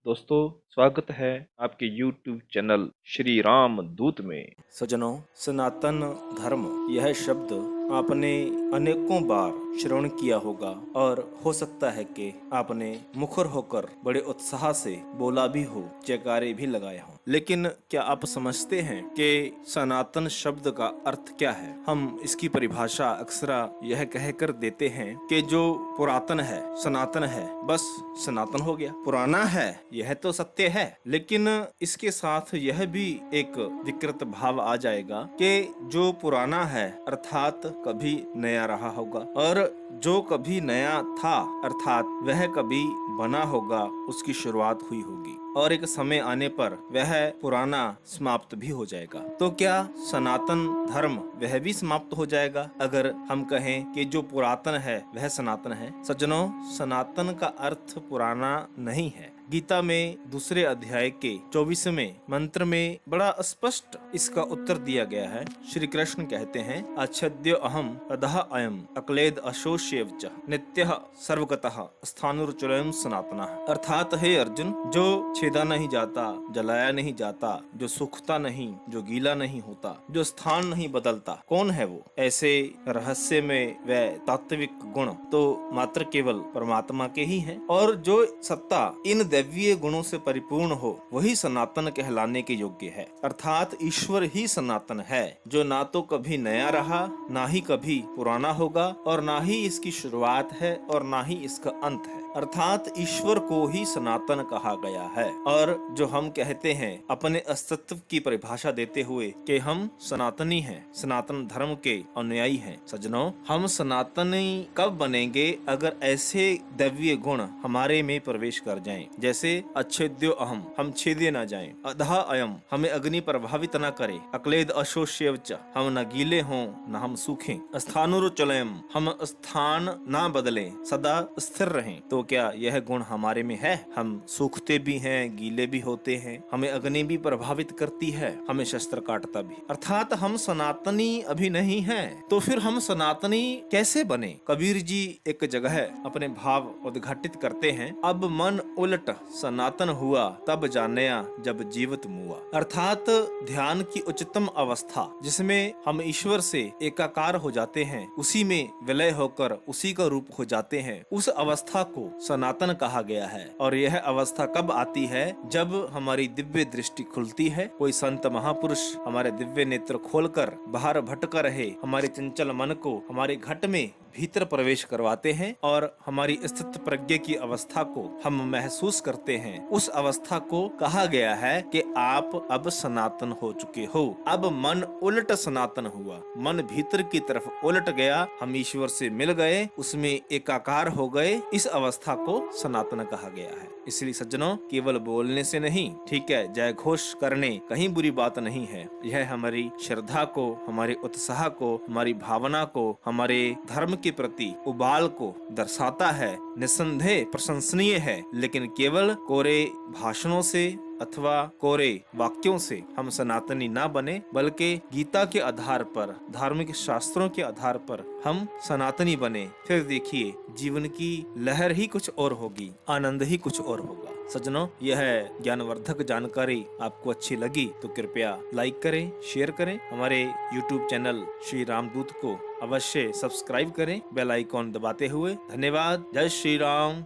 दोस्तों, स्वागत है आपके YouTube चैनल श्री राम दूत में। सज्जनों, सनातन धर्म यह शब्द आपने अनेकों बार श्रवण किया होगा और हो सकता है कि आपने मुखर होकर बड़े उत्साह से बोला भी हो, जयकारे भी लगाए हों। लेकिन क्या आप समझते हैं कि सनातन शब्द का अर्थ क्या है? हम इसकी परिभाषा अक्सर यह कहकर देते हैं कि जो पुरातन है, सनातन है, बस सनातन हो गया। पुराना है यह तो सत्य है, लेकिन इसके साथ यह भी एक विकृत भाव आ जाएगा कि जो पुराना है अर्थात कभी नया रहा होगा, और जो कभी नया था अर्थात वह कभी बना होगा, उसकी शुरुआत हुई होगी और एक समय आने पर वह पुराना समाप्त भी हो जाएगा। तो क्या सनातन धर्म वह भी समाप्त हो जाएगा अगर हम कहें कि जो पुरातन है वह सनातन है? सज्जनों, सनातन का अर्थ पुराना नहीं है। गीता में दूसरे अध्याय के 24वें मंत्र में बड़ा स्पष्ट इसका उत्तर दिया गया है। श्री कृष्ण कहते हैं, अच्छद्य अहम अधः अयम अक्लेद अशोष्यव च नित्यः सर्वगतः स्थानुर्चलयम् सनातनः। अर्थात हे अर्जुन, जो छेदा नहीं जाता, जलाया नहीं जाता, जो सूखता नहीं, जो गीला नहीं होता, जो स्थान नहीं बदलता, कौन है वो? ऐसे रहस्य में व तात्विक गुण तो मात्र केवल परमात्मा के ही हैं, और जो सत्ता इन दैवीय गुणों से परिपूर्ण हो वही सनातन कहलाने के योग्य है। अर्थात ईश्वर ही सनातन है, जो ना तो कभी नया रहा, ना ही कभी पुराना होगा, और ना ही इसकी शुरुआत है और ना ही इसका अंत है। अर्थात ईश्वर को ही सनातन कहा गया है। और जो हम कहते हैं अपने अस्तित्व की परिभाषा देते हुए कि हम सनातनी हैं, सनातन धर्म के अनुयायी हैं, सज्जनों, हम सनातनी कब बनेंगे अगर ऐसे दैवीय गुण हमारे में प्रवेश कर जाएं, जैसे अच्छेद्यो अहम, हम छेदे न जाएं, अधः अयम, हमें अग्नि प्रभावित न करे, अक्लेद अशोष्यव च, हम न गीले हों न हम सूखें, स्थानुर्चलयम्, हम स्थान न बदलें, सदा स्थिर रहें। तो क्या यह गुण हमारे में है? हम सूखते भी हैं, गीले भी होते हैं, हमें अग्नि भी प्रभावित करती है, हमें शस्त्र काटता भी। अर्थात हम सनातनी अभी नहीं हैं। तो फिर हम सनातनी कैसे बने? कबीर जी एक जगह अपने भाव उद्घाटित करते हैं, अब मन उलट सनातन हुआ, तब जानया जब जीवित मुआ। अर्थात ध्यान की उच्चतम अवस्था जिसमें हम ईश्वर से एकाकार हो जाते हैं, उसी में विलय होकर उसी का रूप हो जाते हैं, उस अवस्था को सनातन कहा गया है। और यह अवस्था कब आती है? जब हमारी दिव्य दृष्टि खुलती है, कोई संत महापुरुष हमारे दिव्य नेत्र खोलकर बाहर भटका रहे हमारे चंचल मन को हमारे घट में भीतर प्रवेश करवाते हैं और हमारी स्थित प्रज्ञ की अवस्था को हम महसूस करते हैं। उस अवस्था को कहा गया है कि आप अब सनातन हो चुके हो। अब मन उलट सनातन हुआ, मन भीतर की तरफ उलट गया, हम ईश्वर से मिल गए, उसमें एकाकार हो गए। इस अवस्था को सनातन कहा गया है। इसलिए सज्जनों, केवल बोलने से नहीं, ठीक है, जय घोष करने कहीं बुरी बात नहीं है। यह हमारी श्रद्धा को, हमारे उत्साह को, हमारी भावना को, हमारे धर्म के प्रति उबाल को दर्शाता है, निस्संदेह प्रशंसनीय है। लेकिन केवल कोरे भाषणों से अथवा कोरे वाक्यों से हम सनातनी ना बने, बल्कि गीता के आधार पर, धार्मिक शास्त्रों के आधार पर हम सनातनी बने। फिर देखिए, जीवन की लहर ही कुछ और होगी, आनंद ही कुछ और होगा। सज्जनों, यह ज्ञानवर्धक जानकारी आपको अच्छी लगी तो कृपया लाइक करें, शेयर करें। हमारे YouTube चैनल श्री रामदूत को अवश्य सब्सक्राइब करें, बेल आइकॉन दबाते हुए। धन्यवाद। जय श्री राम।